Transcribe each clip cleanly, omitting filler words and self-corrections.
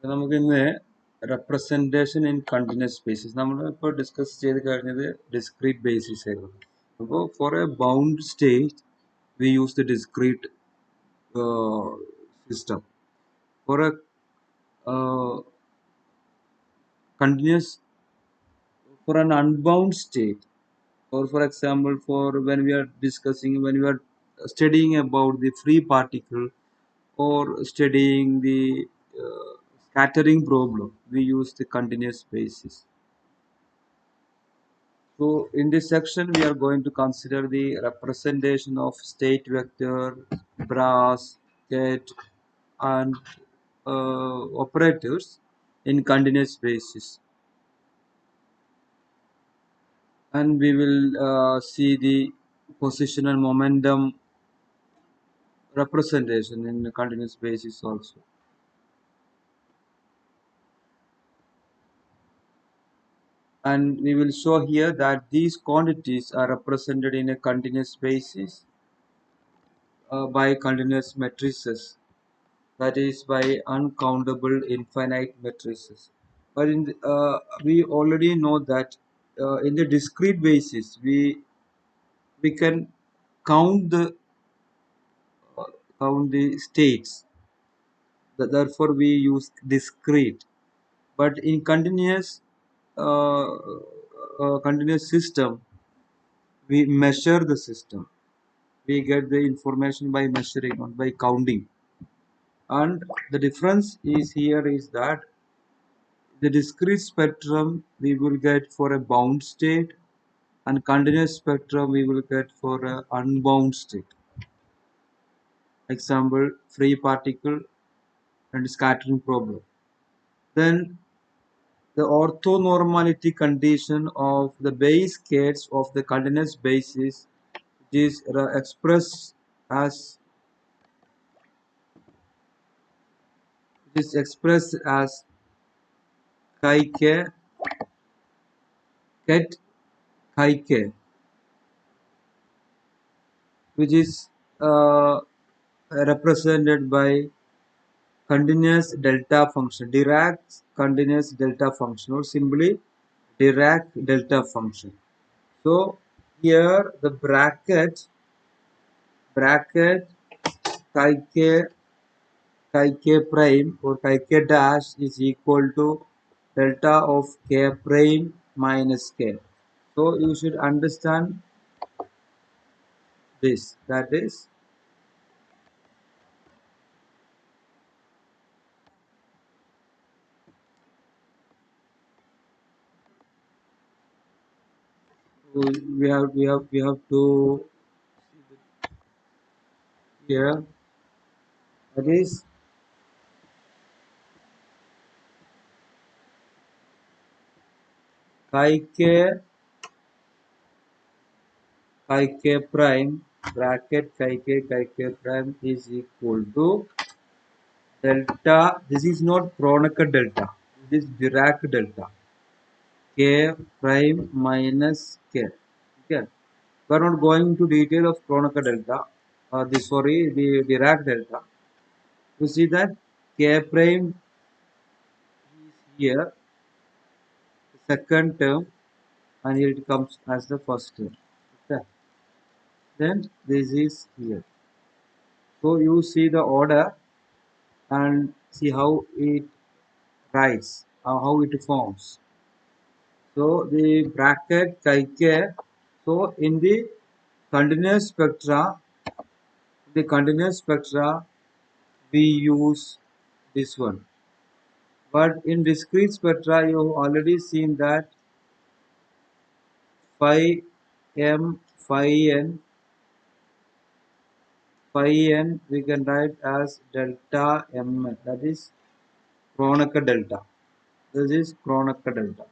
നമുക്ക് ഇന്ന് representation in continuous spaces നമ്മൾ ഇപ്പോൾ ഡിസ്കസ് ചെയ്ത് കഴിഞ്ഞത് discrete basis ആയിരുന്നു. അപ്പോൾ for a bound state we use the discrete system. For a continuous, for an unbound state, or for example for when we are studying about the free particle or studying the scattering problem, we use the continuous basis. So in this section we are going to consider the representation of state vector, brass, jet and operators in continuous basis, and we will see the position and momentum representation in a continuous basis also. And we will show here that these quantities are represented in a continuous basis by continuous matrices, that is by uncountable infinite matrices. But we already know that in the discrete basis we can count the states. Therefore we use discrete. But in continuous system we measure the system. We get the information by measuring, not by counting. And the difference is here is that the discrete spectrum we will get for a bound state, and continuous spectrum we will get for a unbound state. Example, free particle and scattering problem. Then the orthonormality condition of the base case of the continuous basis is expressed as chi k ket chi k, which is represented by continuous delta function, Dirac's continuous delta function, or simply Dirac delta function. So here the bracket chi k prime or chi k dash is equal to delta of k prime minus k. So you should understand this, that is we have to here, that is chi k prime bracket chi k prime is equal to delta. This is not Kronecker delta, this is Dirac delta, k prime minus k. Okay, we are not going into detail of Kronecker delta, the Dirac delta. You see that k prime is here, the second term, and here it comes as the first term. Okay, then this is here. So you see the order and see how it writes, how it forms. So the bracket chi k. So in the continuous spectra we use this one. But in discrete spectra you have already seen that phi m, phi n we can write as delta m, that is Kronecker delta. This is Kronecker delta.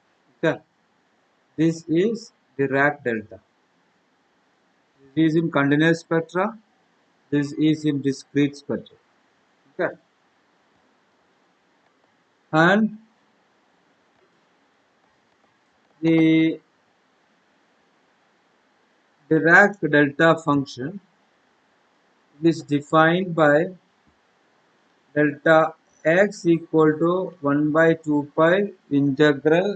Okay, this is Dirac delta. This is in continuous spectra, this is in discrete spectra. Okay, and the Dirac delta function is defined by delta x equal to 1 by 2 pi integral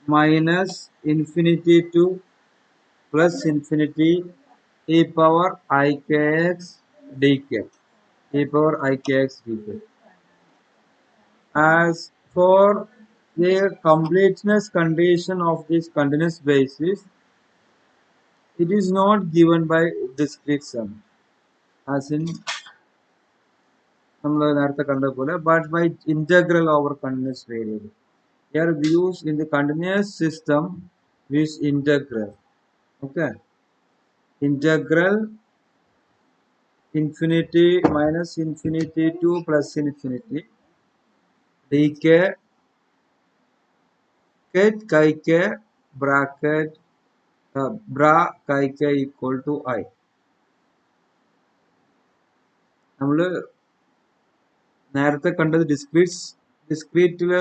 minus infinity to plus infinity e power ikx dk. E power ikx dk. As for the completeness condition of this continuous basis, it is not given by discrete sum, as in but by integral over continuous variable. Here we use in the continuous system, we use integral. Okay, integral infinity minus infinity to plus infinity dk ket chi k bracket bra chi k equal to I. നമ്മൾ നേരത്തെ കണ്ടത് ഡിസ്ക്രീറ്റിൽ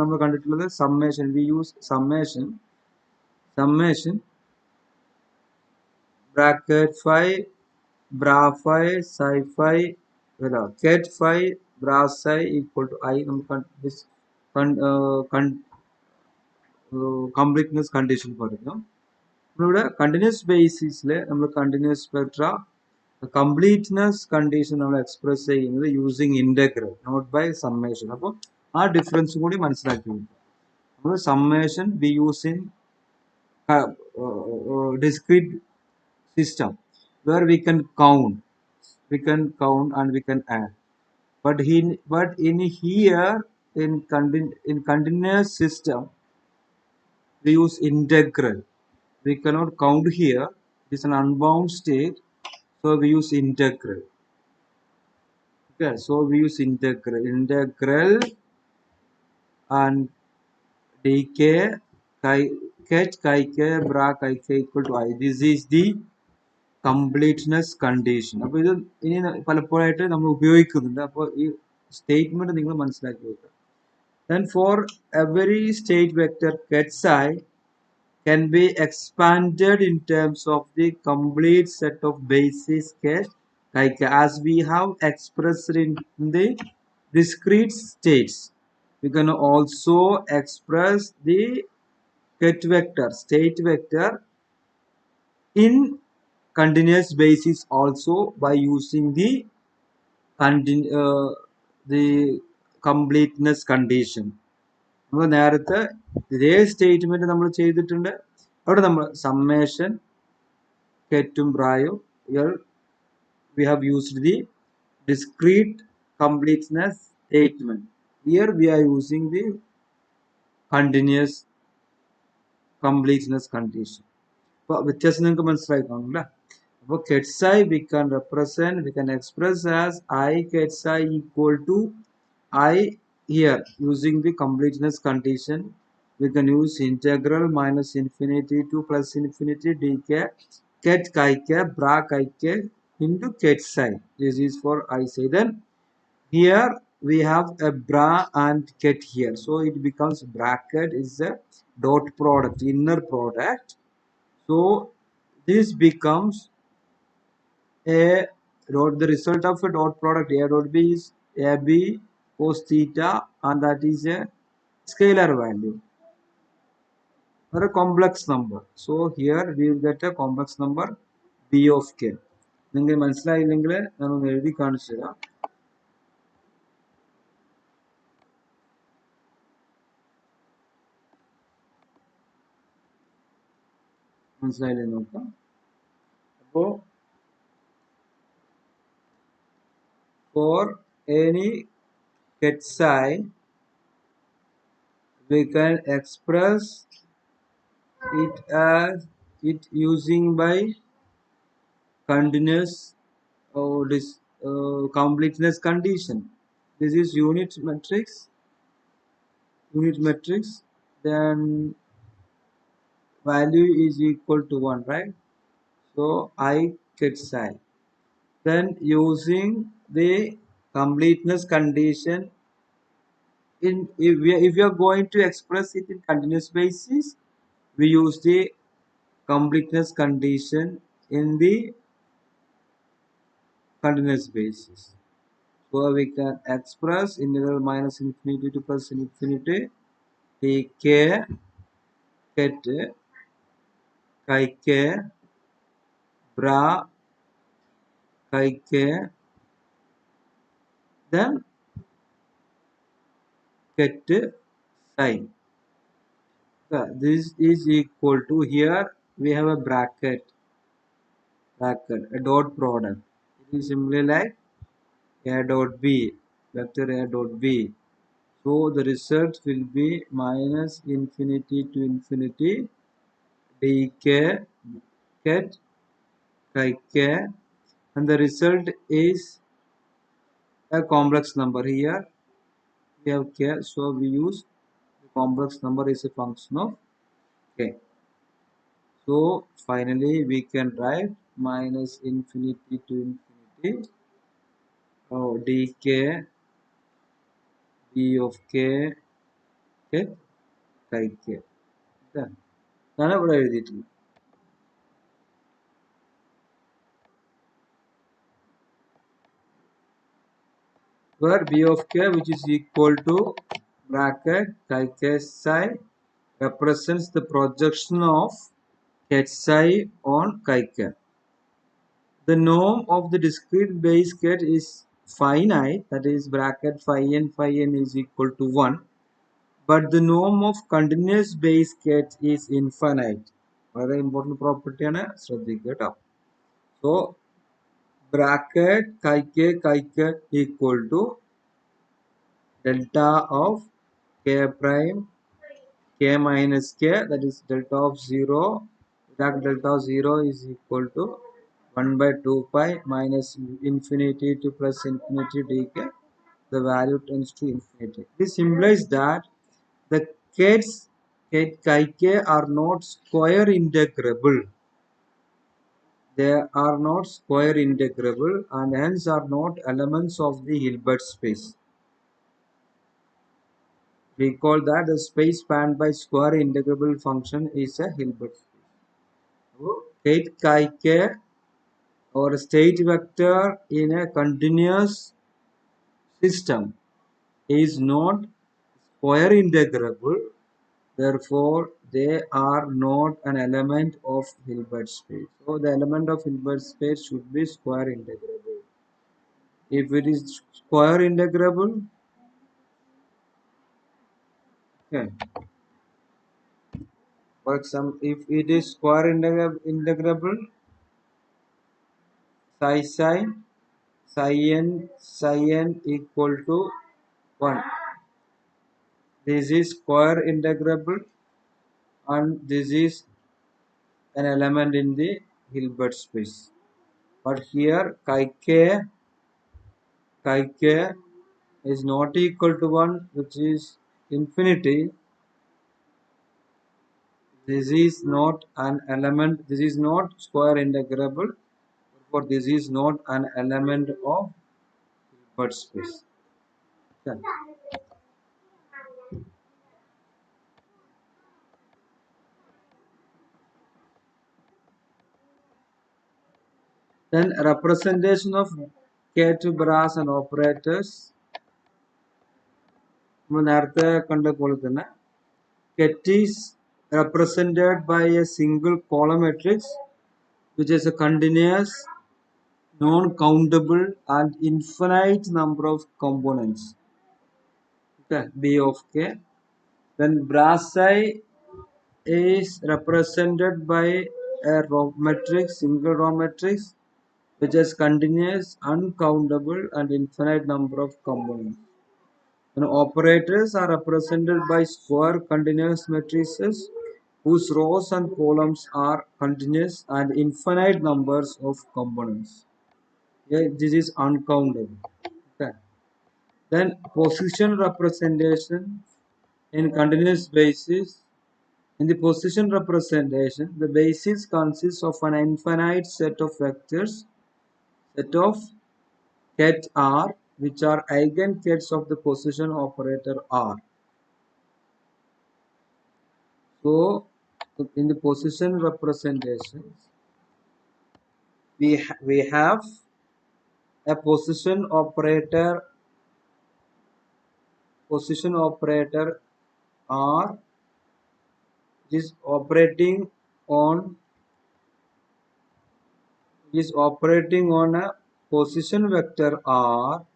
നമ്മൾ കണ്ടിട്ടുള്ളത് summation. We use summation bracket phi bra phi psi phi ket phi bra psi equal to I നമുക്ക് completeness condition പറഞ്ഞു. നമ്മളിവിടെ continuous ബേസിസിൽ നമ്മൾ കണ്ടിന്യൂസ് സ്പെക്ട്ര കംപ്ലീറ്റ്നെസ് കണ്ടീഷൻ നമ്മൾ എക്സ്പ്രസ് ചെയ്യുന്നത് using integral not by summation. അപ്പോൾ ആ ഡിഫറൻസും കൂടി മനസ്സിലാക്കി നമ്മൾ summation we use in discrete system where we can count and we can add, but in here in continuous system we use integral. We cannot count here, it is an unbound state, so we use integral. Okay, so we use integral and dk ket chi k bra chi k equal to I. This is the completeness condition. അപ്പോൾ ഇത് ഇനി പലപ്പോഴായിട്ട് നമ്മൾ ഉപയോഗിക്കുന്നുണ്ട്. അപ്പോൾ ഈ statement നിങ്ങൾ മനസ്സിലാക്കി വെക്കുക. Then for every state vector Ketzai can be expanded in terms of the complete set of basis Ket like as we have expressed in the discrete states. We can also express the Ket vector, state vector in continuous basis also by using the completeness condition. നമ്മൾ നേരത്തെ ഇതേ statement നമ്മൾ ചെയ്തിട്ടുണ്ട്. അവിടെ നമ്മൾ summation കെറ്റും ബ്രായും we have used the discrete completeness statement. Here we are using the continuous completeness condition. അപ്പോൾ വ്യത്യാസം നിങ്ങൾക്ക് മനസ്സിലായി കാണുമല്ലേ? അപ്പോൾ Ketzai we can express as I Ketzai equal to I here using the completeness condition. We can use integral minus infinity to plus infinity dk ket chi k bra chi k into Ketzai. This is for I say. Then here we have a bra and ket here, so it becomes bracket is a dot product, inner product. So this becomes the result of a dot product A dot B is AB cos theta, and that is a scalar value or a complex number. So here we will get a complex number B of k. നിങ്ങൾക്ക് മനസ്സിലായില്ലെങ്കിൽ ഞാനൊന്ന് എഴുതി കാണിച്ചു തരാം. മനസ്സിലായില്ലേ നോക്കാം. അപ്പോൾ for any Ketzai we can express it as it using by continuous or this completeness condition. This is unit matrix, then value is equal to 1, right? So I Ketzai. Then using the completeness condition if we are going to express it in continuous basis, we use the completeness condition in the continuous basis. So we can express integral minus infinity to plus infinity dk ket chi k bra chi k then ket psi. This is equal to, here we have a bracket, a dot product. It is simply like a dot b, vector a dot b. So the result will be minus infinity to infinity dk ket chi k, and the result is a complex number. Here we have k, so we use the complex number is a function of k. So finally we can write minus infinity to infinity dk d of k ket chi k. ഇതാണ് ഇവിടെ എഴുതിയിട്ടുള്ളത്. Where b of k, which is equal to bracket chi k psi, represents the projection of k psi on chi k. The norm of the discrete base ket is finite, that is bracket phi n is equal to 1, but the norm of continuous base ket is infinite. വളരെ important property ആണ്, ശ്രദ്ധിക്കുക കേട്ടോ. So bracket chi k equal to delta of k prime k minus k, that is delta of 0, that delta of 0 is equal to 1 by 2 pi minus infinity to plus infinity dk. The value tends to infinity. This implies that the kets chi k are not square integrable. They are not square integrable and hence are not elements of the Hilbert space. Recall that the space spanned by square integrable function is a Hilbert space. State chi k or state vector in a continuous system is not square integrable, therefore they are not an element of Hilbert space. So the element of Hilbert space should be square integrable. If it is square integrable, okay. For example, if it is square integrable, psi n equal to 1. This is square integrable and this is an element in the Hilbert space. But here chi k is not equal to 1, which is infinity. This is not an element, this is not square integrable, therefore this is not an element of Hilbert space. Okay. Then representation of K2 brass and operators. നമ്മൾ നേരത്തെ കണ്ട പോലെ തന്നെ ket is represented by a single column matrix which is a continuous, non-countable and infinite number of components. Okay, B of k. Then brass psi is represented by a row matrix, single row matrix which has continuous, uncountable and infinite number of components. And operators are represented by square continuous matrices whose rows and columns are continuous and infinite numbers of components. Okay, this is uncountable. Okay. Then position representation in continuous basis. In the position representation, the basis consists of an infinite set of vectors, set of ket R, which are eigenkets of the position operator R. So, in the position representations, we have A position operator R is on operating on a position vector R,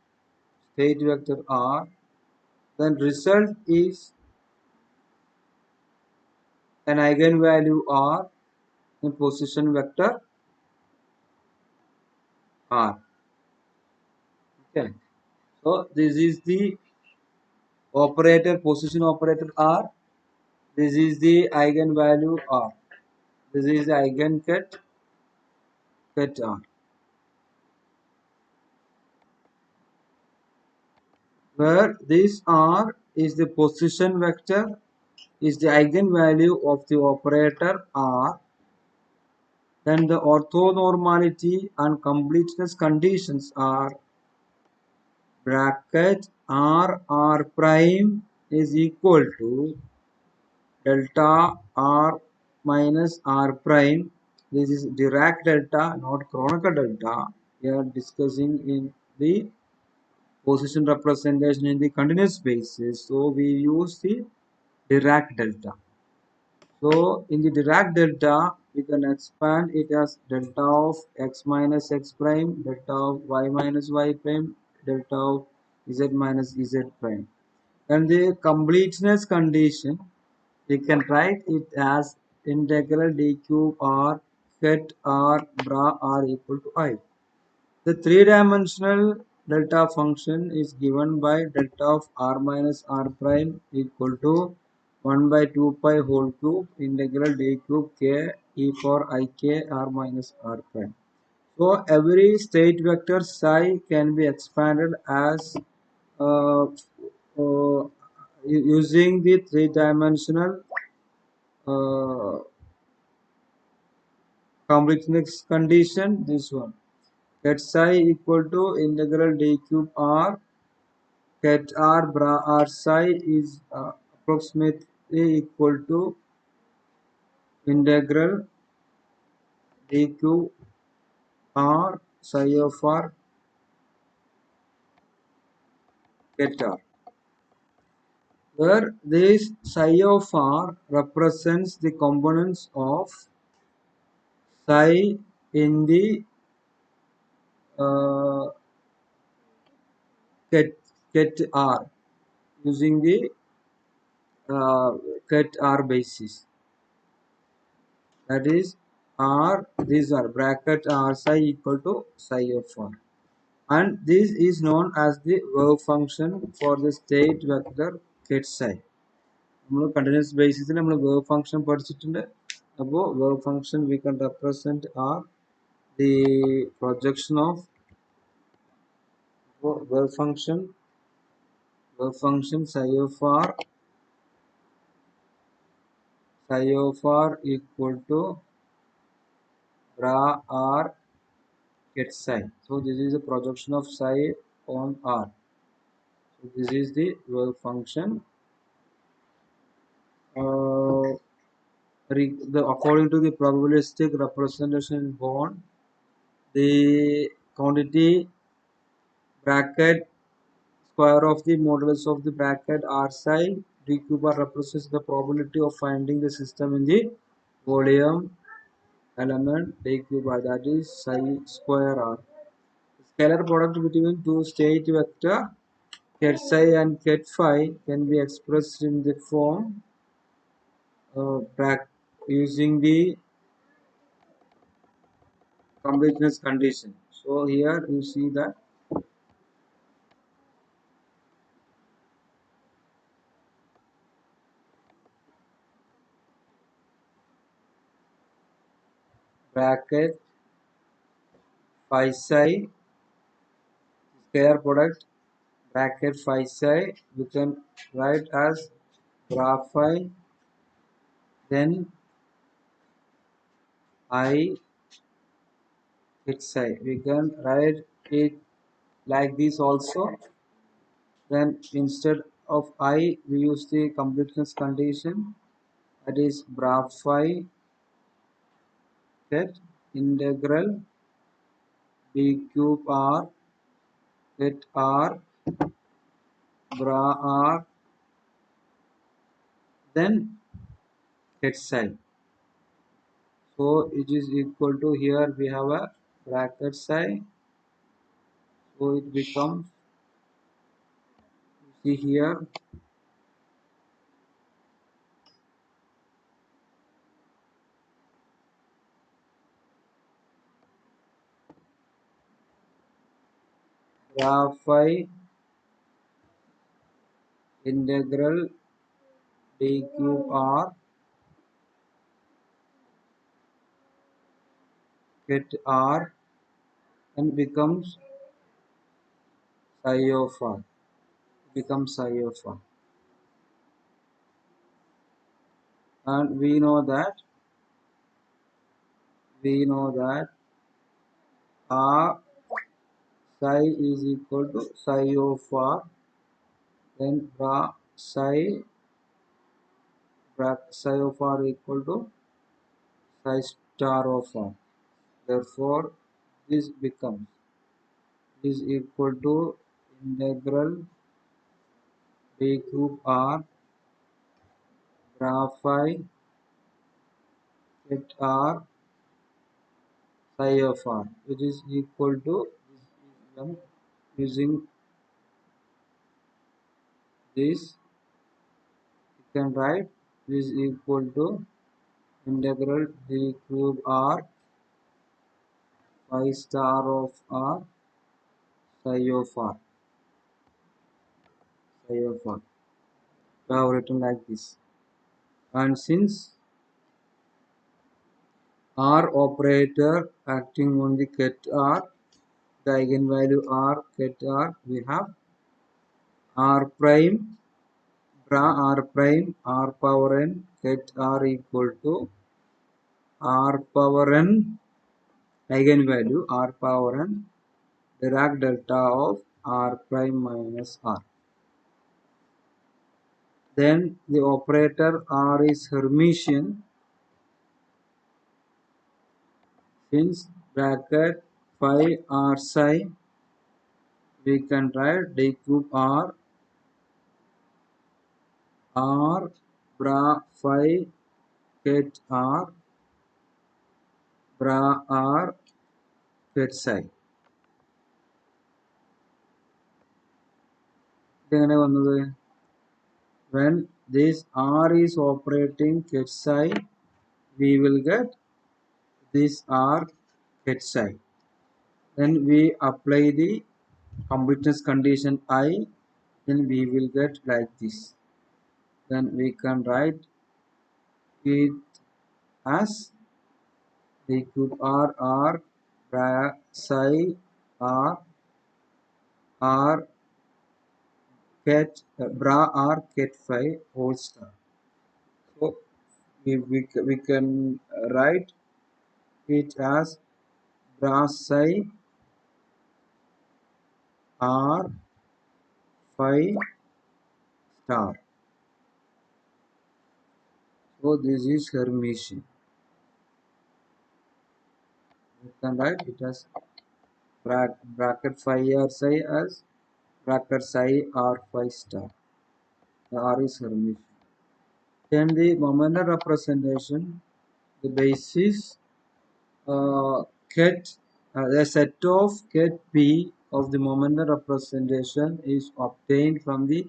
state vector R, then result is an eigenvalue R in position vector R. Okay. So this is the position operator R. This is the eigenvalue R. This is the eigenket R. Where this R is the position vector, is the eigenvalue of the operator R, then the orthonormality and completeness conditions are bracket R prime is equal to delta R minus R prime. This is Dirac delta, not Kronecker delta. We are discussing in the position representation in the continuous basis. So we use the Dirac delta. So in the Dirac delta, we can expand it as delta of x minus x prime, delta of y minus y prime, delta of z minus z prime. And the completeness condition, we can write it as integral d cube r ket r bra r equal to I. The three-dimensional delta function is given by delta of r minus r prime equal to 1 by 2 pi whole cube integral d cube k e for I k r minus r prime. So every state vector psi can be expanded as uh, using the three-dimensional uh, completeness condition. This one, let psi equal to integral d cube r ket r bra r psi is approximately equal to integral d cube r psi of r ket r, where this psi of r represents the components of psi in the uh, ket r using the ket r basis. That is r, these are bracket r psi equal to psi of r, and this is known as the wave function for the state vector ket psi. നമ്മൾ continuous basis നമ്മൾ wave function പഠിച്ചിട്ടുണ്ട്. അപ്പോൾ wave function we can represent r the projection of wave function psi of r equal to bra r ket psi. So this is a projection of psi on r. So this is the wave function. According to the probabilistic representation in Born, the quantity bracket square of the modulus of the bracket r psi d cube r represents the probability of finding the system in the volume element d cube r, that is psi square r. Scalar product between two state vector ket psi and ket phi can be expressed in the form using the completeness condition. So here you see that bracket phi psi square product bracket phi psi you can write as graph phi, then I ket psi. We can write it like this also. Then instead of I we use the completeness condition, that is bra phi ket integral d cube r get R, bra R, then get psi. So it is equal to, here we have a bracket psi. So it becomes, see here, bra phi integral d cube R get R and becomes psi of R. Becomes psi of R. And we know that R psi is equal to psi of R, then psi of R equal to psi star of R. Therefore, this becomes is equal to integral d cube R graph phi at R psi of R, which is equal to using this, you can write this is equal to integral d cube R phi star of R psi of R. Psi of R. I have written like this. And since R operator acting on the ket R, the eigenvalue R ket R, we have R prime bra R prime R power n ket R equal to R power n eigenvalue R power n Dirac delta of R prime minus R. Then the operator R is Hermitian, since bracket phi R psi, we can write d cube R bra phi ket R bra R ket psi. ഇതെങ്ങനെ വന്നത്? When this R is operating ket psi, we will get this R ket psi. Then we apply the completeness condition I, then we will get like this. Then we can write it as d cube R bra psi R ket bra R ket phi whole star. So we can write it as bra psi R phi star. So this is Hermitian. We can write it as bracket phi R psi as bracket psi R phi star. The R is Hermitian. Then the momentum representation, the basis ket the set of ket P of the momentum representation is obtained from the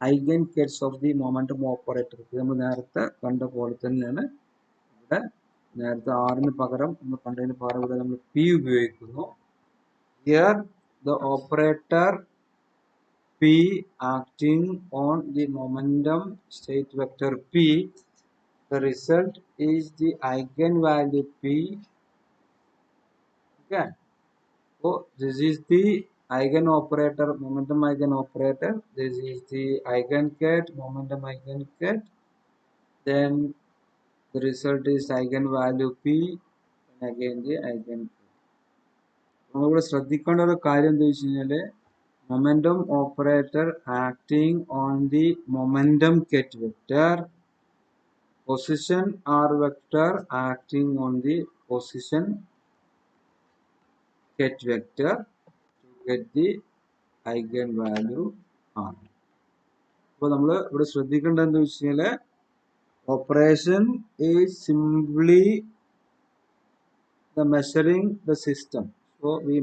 eigenkets of the momentum operator. നമ്മൾ നേരത്തെ കണ്ട പോലെ തന്നെയാണ് ഇവിടെ നേരത്തെ ആറിന് പകരം നമ്മൾ കണ്ടതിന് പകരം ഇവിടെ നമ്മൾ P ഉപയോഗിക്കുന്നു. Here the operator P acting on the momentum state vector P, the result is the eigenvalue P. Okay. So this is the eigen operator, momentum eigen operator. This is the eigenket, momentum eigenket. Then the result is eigenvalue P, and again the eigenket. നമ്മളിവിടെ ശ്രദ്ധിക്കേണ്ട ഒരു കാര്യം എന്താ വെച്ച് കഴിഞ്ഞാല് momentum operator acting on the momentum ket vector, position R vector acting on the position ket vector to get the eigen value ആണ്. അപ്പോൾ നമ്മൾ ഇവിടെ ശ്രദ്ധിക്കേണ്ടത് എന്താ വെച്ച് കഴിഞ്ഞാൽ operation is simply the measuring the system. So we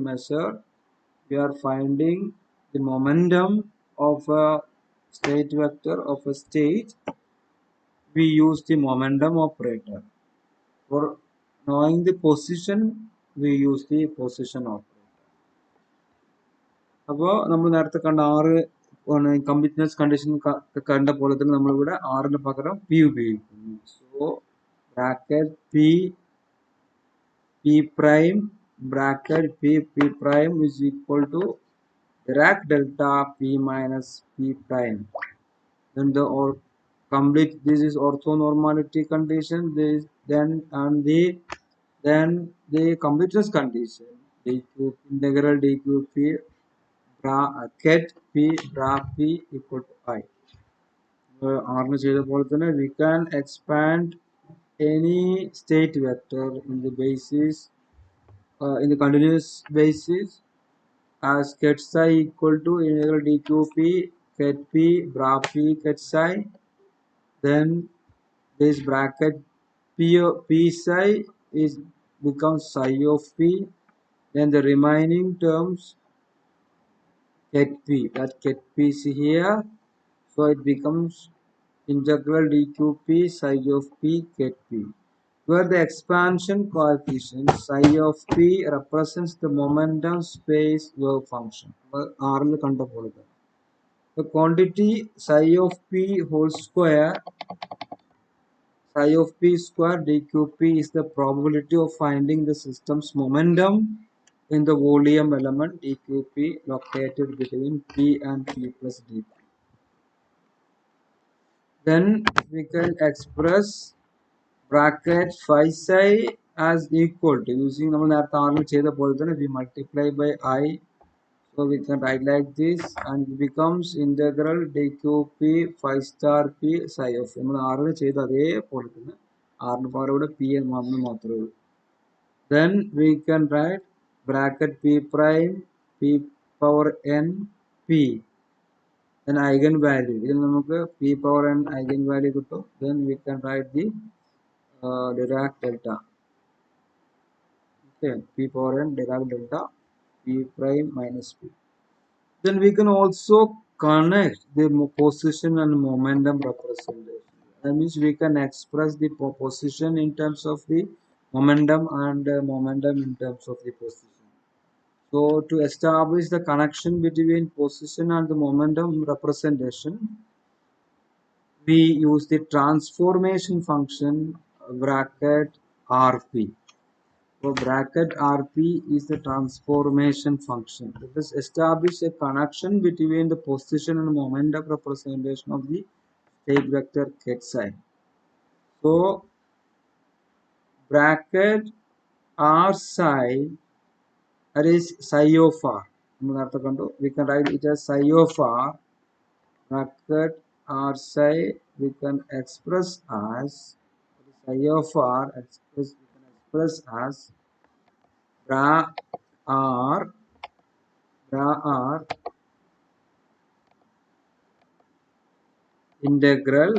are finding the momentum of a state vector of a state. We use the momentum operator. For knowing the position, we use the position operator. അപ്പോൾ നമ്മൾ നേരത്തെ കണ്ട completeness condition കണ്ട പോലെ തന്നെ നമ്മളിവിടെ ആറിന് പകരം പി ഉപയോഗിക്കുന്നു. So bracket p prime bracket p prime is equal to Dirac delta p minus p prime. Then this is orthonormality condition. Then the completeness condition. Integral dqp bracket p bra p equal to I. We can expand any state vector in the basis in the continuous basis as ket psi equal to integral dqp ket p bra p ket psi. Then this bracket p psi is becomes psi of p. Then the remaining terms ket p, that ket p is here, so it becomes integral dqp psi of p ket p, where the expansion coefficient psi of p represents the momentum space wave function. The quantity psi of p whole square psi of p square dqp is the probability of finding the system's momentum in the volume element dqp located between p and p plus dp. Then we can express bracket phi psi as equal to, using we multiply by I, so we can write like this, and it becomes integral dqp phi star p psi of p and then we can write bracket p prime p power n p, then eigenvalue p power n eigenvalue. Then we can write the Dirac delta. Okay, p power n Dirac delta p prime minus p. Then we can also connect the position and momentum representation. That means we can express the position in terms of the momentum and momentum in terms of the position. So to establish the connection between position and the momentum representation, we use the transformation function bracket rp. So bracket rp is the transformation function. Let us establish a connection between the position and momentum representation of the state vector ket psi. So bracket r psi, that is psi of r. We can write it as psi of r. Bracket r psi we can express as psi of r. We can express as bra r integral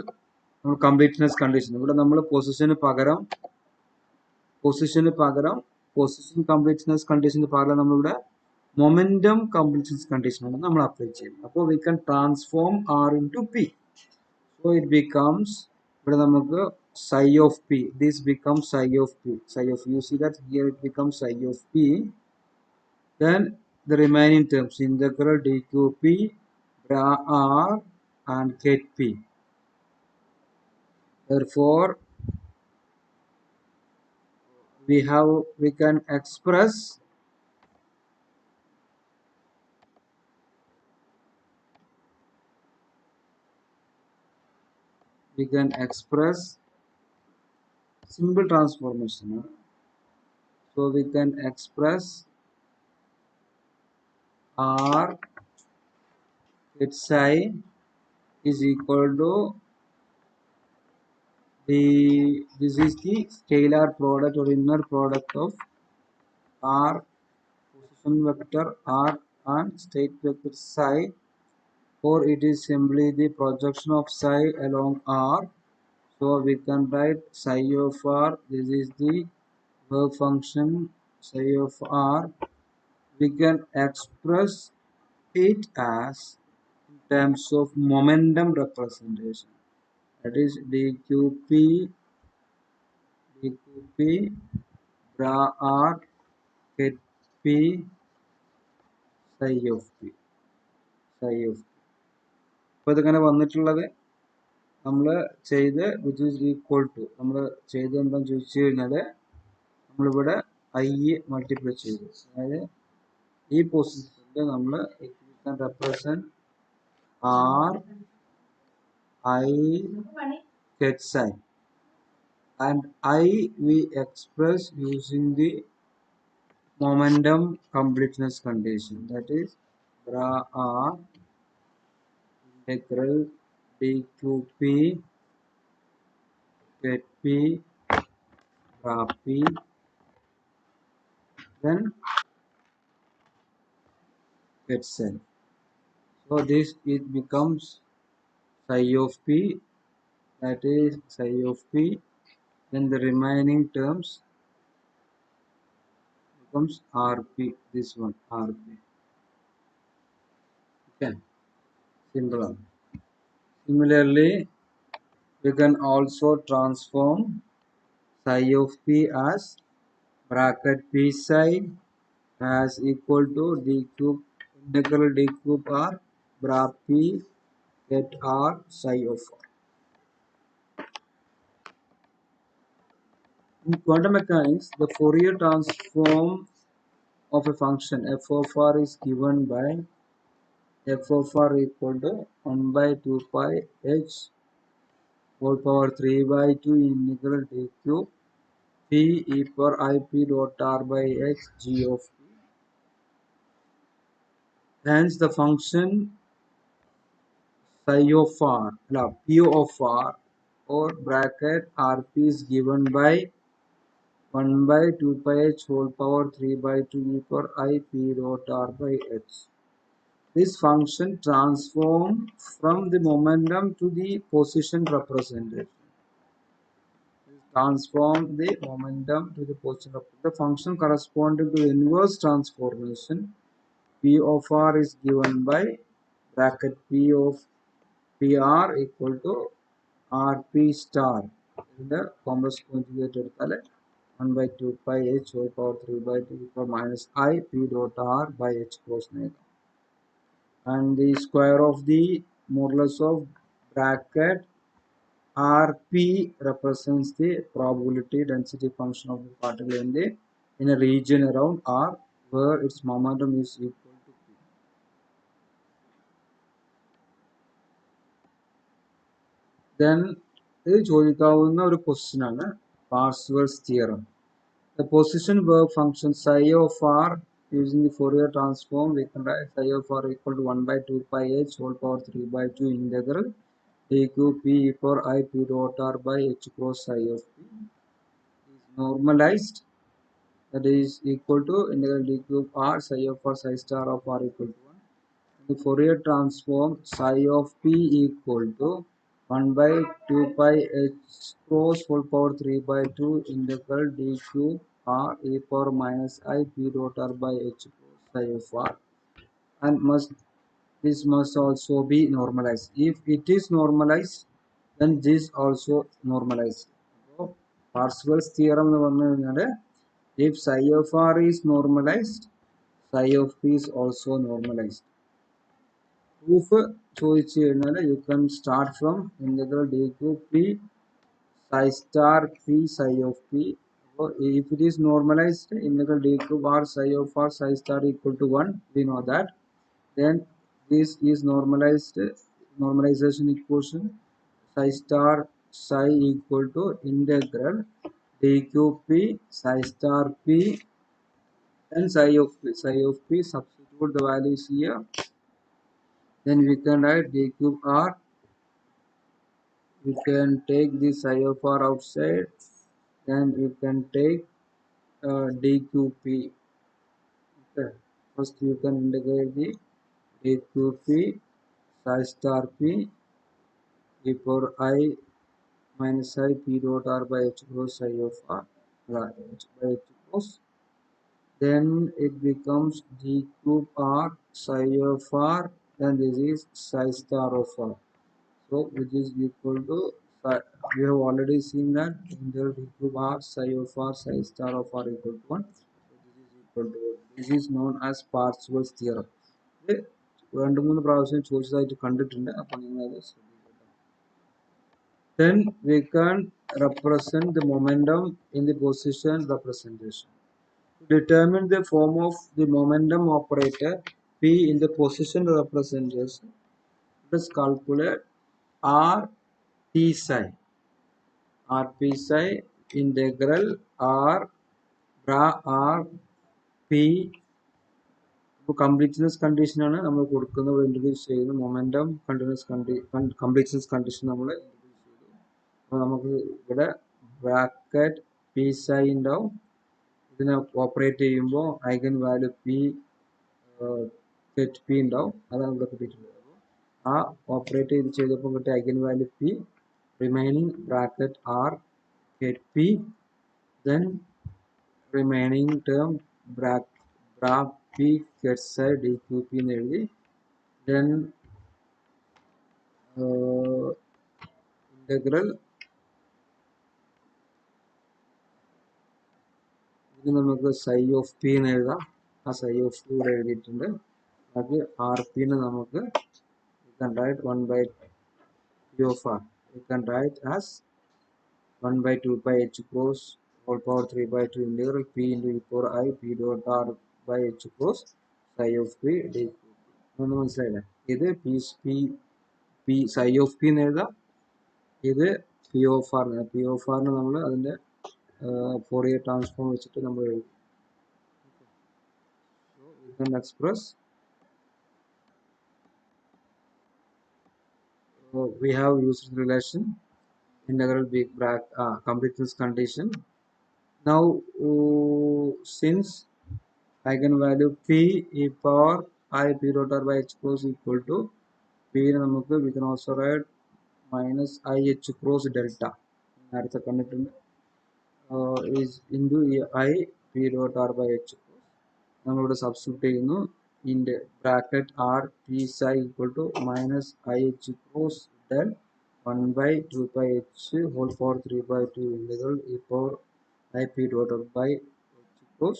completeness condition. ഇവിടെ നമ്മൾ പൊസിഷന് പകരം position completeness condition പകരം നമ്മളിവിടെ momentum completeness condition ആണ് നമ്മൾ apply ചെയ്യുന്നത്. അപ്പോൾ we can transform r into p. So it becomes ഇവിടെ നമുക്ക് psi of p. This becomes psi of p. Psi of, you see that here it becomes psi of p. Then the remaining terms integral dqp bra r and ket p. Therefore we can express simple transformation. So we can express r ket psi is equal to this is the scalar product or inner product of r position vector r and state vector psi, or it is simply the projection of psi along R. So we can write psi of R. This is the wave function psi of R. We can express it as in terms of momentum representation. That is dqp bra R get p psi of p psi of p. അപ്പോൾ ഇതിങ്ങനെ വന്നിട്ടുള്ളത് നമ്മൾ ചെയ്ത് which is equal to നമ്മൾ ചെയ്ത് എന്താണെന്ന് ചോദിച്ചു കഴിഞ്ഞാൽ നമ്മളിവിടെ ഐ മൾട്ടിപ്ലൈ ചെയ്തു. അതായത് ഈ പൊസിഷനിൽ നമ്മൾ represent r i get psi, and I we express using the momentum completeness condition, that is bra R integral dqp get p bra p, then get psi. So this it becomes psi of p, that is psi of p, then the remaining terms becomes rp, this one rp. Okay, simple. Similarly, we can also transform psi of p as bracket p psi as equal to d cube integral d cube r bra p get r psi of r. In quantum mechanics, the Fourier transform of a function f of r is given by f of r equal to 1 by 2 pi h whole power 3 by 2 integral d cube p e power I p dot r by h g of p. Hence the function psi of r, p of r or bracket rp is given by 1 by 2 pi h whole power 3 by 2 e power I p dot r by h. This function transforms from the momentum to the position represented. Transform the momentum to the position of the function corresponding to the inverse transformation. P of r is given by bracket p of pr equal to rp star in the complex conjugate എടുത്താൽ 1 by 2 pi h whole power 3 by 2 power minus I p dot r by h cos negative, and the square of the modulus of bracket rp represents the probability density function of the particle in a region around r where its momentum is equal to p. Then ഇത് ചോദിക്കാവുന്ന ഒരു question ആണ് Parseval's theorem. The position wave function psi of r using the Fourier transform, we can write psi of r equal to 1 by 2 pi h whole power 3 by 2 integral dq p e power I p dot r by h cross psi of p is normalized, that is equal to integral d cube r psi of r psi star of r equal to 1. The Fourier transform psi of p equal to 1 by 2 pi h cross whole power 3 by 2 integral d cube r e power minus I p dot r by h cross psi of r, and this must also be normalized. If it is normalized, then this also normalized. So Parseval's theorem എന്ന് പറഞ്ഞു കഴിഞ്ഞാൽ if psi of r is normalized, psi of p is also normalized. Proof ചോദിച്ചു കഴിഞ്ഞാൽ you can start from integral d cube p psi star p psi of p. So if it is normalized, integral d cube r psi of r psi star equal to 1, we know that. Then this is normalization equation psi star psi equal to integral d cube p psi star p and psi of p. Psi of p, substitute the values here. Then we can write d cube r. We can take the psi of r outside. Then we can take d cube p. Okay. First you can integrate the dqp psi star p e power I minus I p dot r by h cross psi of r h by h cross. Then it becomes d cube r psi of r. Then this is psi star of r. So which is equal to we have already seen that integral d cube r psi of r psi star of r equal to 1. So this is equal to 1. This is known as Parseval's theorem. രണ്ട് മൂന്ന് പ്രാവശ്യം ചോദിച്ചതായിട്ട് കണ്ടിട്ടുണ്ട്. അപ്പോൾ നിങ്ങൾ അത് ശ്രദ്ധിക്കുക. Then we can represent the momentum in the position representation. To determine the form of the momentum operator P in the position representation, let us calculate R T psi. R P psi integral R bra R P completeness condition ആണ് നമ്മൾ കൊടുക്കുന്നത് introduce ചെയ്യുന്നു momentum continuous completeness condition നമ്മൾ introduce ചെയ്തു. അപ്പോൾ നമുക്ക് ഇവിടെ bracket P സൈ ഉണ്ടാവും. ഇതിനെ ഓപ്പറേറ്റ് ചെയ്യുമ്പോൾ eigen value p set p ഉണ്ടാവും. അതാണ് ഇവിടെ കിട്ടിയിട്ടുള്ളത്. ആ ഓപ്പറേറ്റ് ചെയ്തപ്പോൾ കിട്ടിയ eigen value p remaining bracket r get p, then remaining term bra p get psi dqp എന്ന് എഴുതി. Then integral ഇത് നമുക്ക് psi of p എന്ന് എഴുതാം. ആ psi of p ഇവിടെ എഴുതിയിട്ടുണ്ട്. അത് ആർ പിന്ന് നമുക്ക് we can write 1 by p of r. We can write as 1 by 2 pi h cross whole power 3 by 2 integral p into e power I p dot r by h cross psi of p dqp. ഒന്ന് മനസ്സിലായില്ലേ? ഇത് P psi of p എന്ന് എഴുതാം. ഇത് p of r p of ആറിന് നമ്മൾ അതിൻ്റെ Fourier transform വെച്ചിട്ട് നമ്മൾ എഴുതും. So we can express we have used relation integral big completeness condition. Now since eigenvalue p e power I p dot r by h cross equal to p നമുക്ക് we can also write minus I h cross delta നേരത്തെ കണ്ടിട്ടുണ്ട് is into I p dot r by h cross നമ്മളിവിടെ substitute ചെയ്യുന്നു. ഇൻ്റെ bracket r p psi equal to minus I h cross del 1 by 2 pi h whole power 3 by 2 integral e power I p dot r by h cross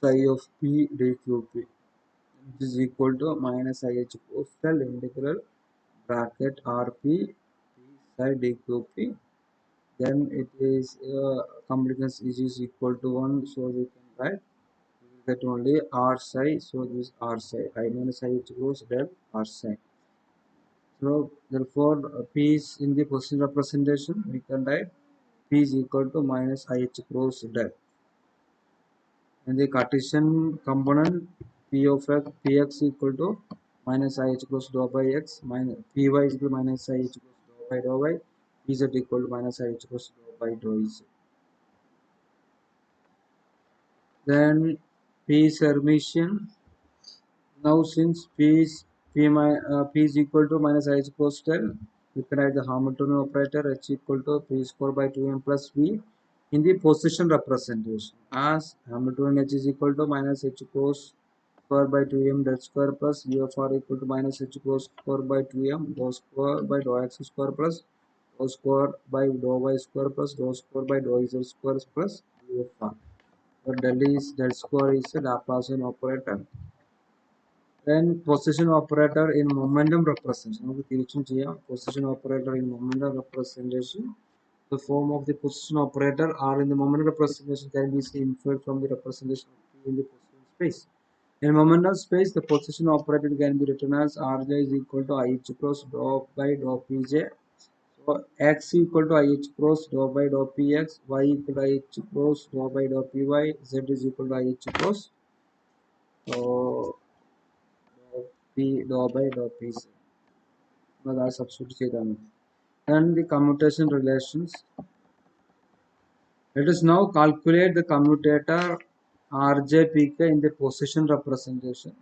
psi of p dqp which is equal to minus I h cross del integral bracket rp p psi dqp. Then it is completeness is equal to 1, so we can write that only r psi, so this r psi I minus I h cross del r psi. So therefore p is in the position representation, we can write p is equal to minus I h cross del. And the Cartesian component p of x px equal to minus I h cross dou by x minus py is equal to minus I h cross dou by dou y, pz equal to minus I h cross dou by dou z. Then p is Hermitian. Now since p is equal to minus I h cross del, we can write the Hamiltonian operator h equal to p square by 2m plus v in the position representation as Hamiltonian h is equal to minus h cross square by 2m del square plus v of r equal to minus h cross square by 2m dou square by dou x square plus dou square by dou y square plus dou square by dou z square plus v of r. So del square is a Laplacian operator. Then position operator in momentum representation. നമുക്ക് തിരിച്ചും ചെയ്യാം. Position operator in momentum representation. The form of the position operator R in the momentum representation can be inferred from the representation of P in the position space. In momentum space, the position operator can be written as Rj is equal to I h cross dou by dou Pj. So x equal to I h cross dou by dou Px, y equal to I h cross dou by dou Py, z is equal to I h cross P dou by dou Pz. That substitute ചെയ്താണ്. Then the commutation relations. Let us now calculate the commutator RJPK in the position representation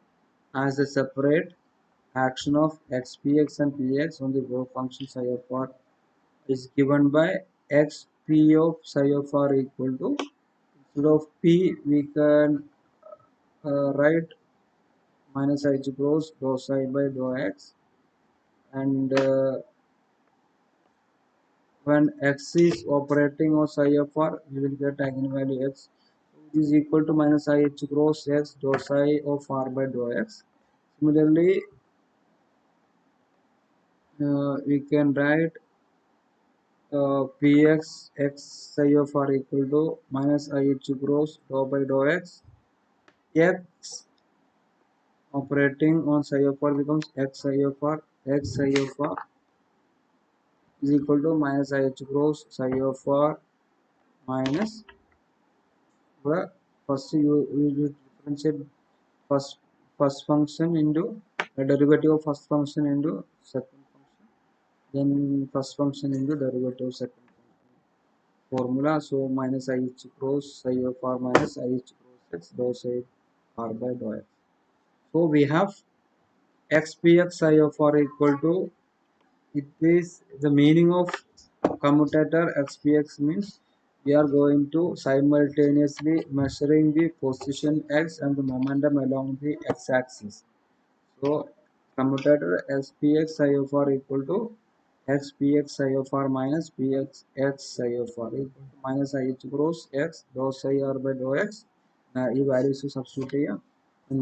as a separate action of xpx and px on the wave function psi of r is given by xp of psi of r equal to, instead of p we can write minus h gross dou psi by dou x, and when x is operating on psi of r we will get eigenvalue x, which is equal to minus I h cross x dou psi of r by dou x. Similarly, we can write px x psi of r equal to minus I h cross dou by dou x. X operating on psi of r becomes x psi of r, x psi of r is equal to minus I h cross psi of r minus, where first you differentiate first function into a derivative of first function into second function, then first function into derivative of second function formula. So minus I h cross psi of r minus I h cross x dou psi r by dou x. So we have xpx psi of r equal to, it is the meaning of commutator xpx means we are going to simultaneously measuring the position x and the momentum along the x-axis. So commutator xpx psi of r equal to xpx psi of r minus px x psi of r equal to minus I h cross x dou psi r by dou x. ഈ values substitute ചെയ്യാം, and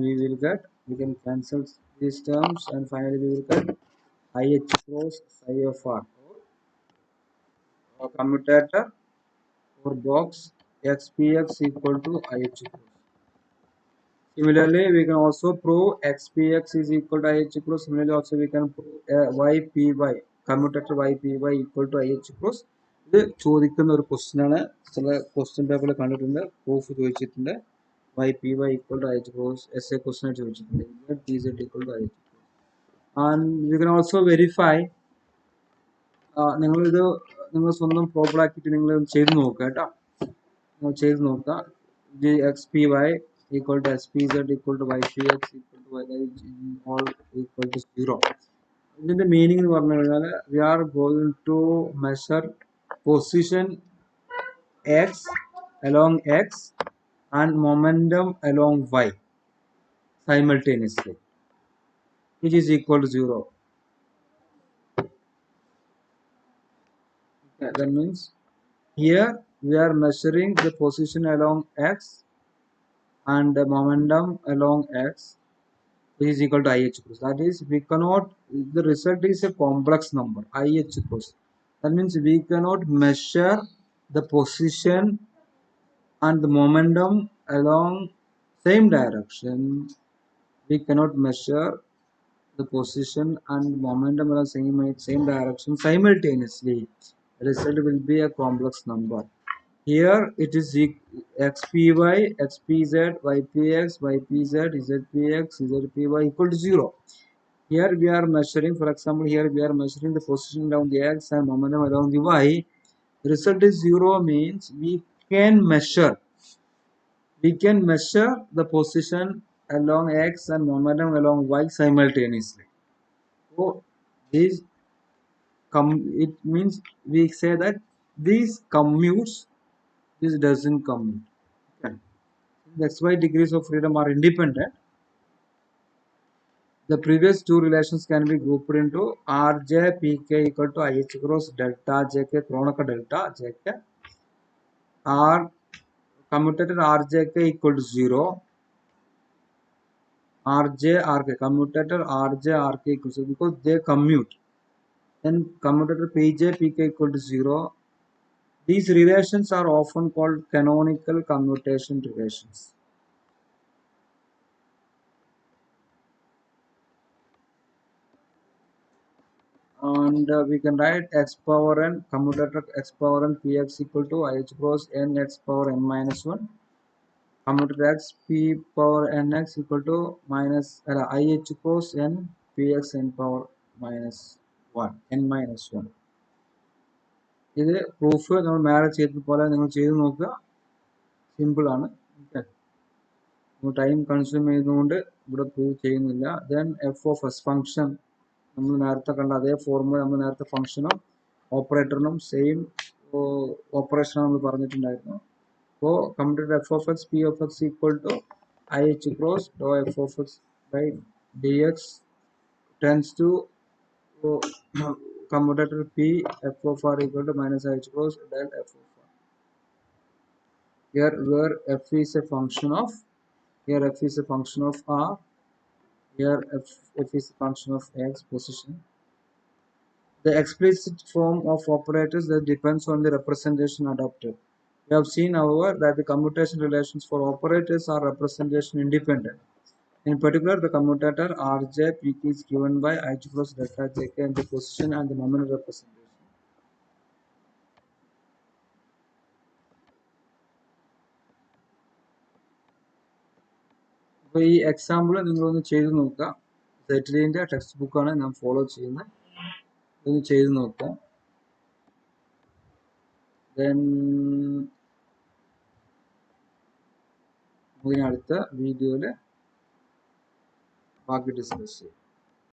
we can cancel these terms, and finally we will get I h cross psi of r, or commutator or box xpx equal to I h cross. Similarly, we can also prove xpx is equal to I h cross. Similarly, also we can prove ypy, commutator ypy equal to I h cross. ഇത് ചോദിക്കുന്ന ഒരു question ആണ്, ചില question പേപ്പറിൽ കണ്ടിട്ടുണ്ട്, proof ചോദിച്ചിട്ടുണ്ട്. ypy equal to I h cross S A question ചോദിച്ചിട്ടുണ്ട്, dz equal to I h cross. And we can also verify, നിങ്ങളിത് നിങ്ങൾ സ്വന്തം പ്രോപ്പർ ആക്കിയിട്ട് നിങ്ങൾ ചെയ്ത് നോക്കുക കേട്ടോ, നിങ്ങൾ ചെയ്ത് നോക്കുക. xpy equal to spz equal to ypx equal to y all equal to 0. ഇതിന്റെ മീനിങ് എന്ന് പറഞ്ഞു കഴിഞ്ഞാൽ we are going to measure position x along x and momentum along y simultaneously, which is equal to 0. Okay, that means here we are measuring the position along x and the momentum along x, which is equal to IH cross. That is, we cannot, the result is a complex number, IH cross. That means we cannot measure the position and the momentum along same direction. We cannot measure the position and momentum along same direction simultaneously. The result will be a complex number. Here it is xpy, xpz, ypx, ypz, zpx, zpy equal to 0. Here we are measuring, for example, here we are measuring the position along the x and momentum along the y. The result is 0 means we can measure the position along x and momentum along y simultaneously. So this it means we say that these commutes, this doesn't commute. Okay. That's why degrees of freedom are independent. The previous two relations can be grouped into Rj Pk equal to IH cross delta Jk Kronecker delta Jk, R commutator Rjk equal to 0, Rj Rk commutator Rj Rk equal to 0 because they commute. Then commutator Pj Pk equal to 0. These relations are often called canonical commutation relations. And we can write x power n commutator x power n px equal to IH cross n x power n minus 1, commutator x p power nx equal to minus IH cross n px n power minus 1 n minus 1. ഇത് proof നമ്മൾ മേലെ ചെയ്തതുപോലെ നിങ്ങൾ ചെയ്ത് നോക്കുക, simple ആണ്. Time consume ചെയ്യുന്നതുകൊണ്ട് ഇവിടെ പ്രൂവ് ചെയ്യുന്നില്ല. Then F of S function നമ്മൾ നേരത്തെ കണ്ട അതേ ഫോർമുല നമ്മൾ നേരത്തെ ഫംഗ്ഷനും ഓപ്പറേറ്ററിനും സെയിം ഓപ്പറേഷൻ നമ്മൾ പറഞ്ഞിട്ടുണ്ടായിരുന്നു. അപ്പോൾ commutator f of x p of x equal to i h cross ഡോ f of x by d x tends to commutator P f of r equal to minus I h cross del f of r. Here where f is a function of, here f is a function of r, here f is a function of x position. The explicit form of operators that depends on the representation adopted. We have seen, however, that the commutation relations for operators are representation independent. In particular, the commutator Rj peak is given by I cross delta jk and the position and the moment representation. അപ്പോൾ ഈ example നിങ്ങളൊന്ന് ചെയ്ത് നോക്കുക. സെറ്റിലിൻ്റെ text ബുക്കാണ് ഞാൻ follow ചെയ്യുന്നത്. ഇതൊന്ന് ചെയ്ത് നോക്കുക. ദെൻ നമുക്കിനി അടുത്ത വീഡിയോയിൽ ബാക്കി ഡിസ്കസ് ചെയ്യാം.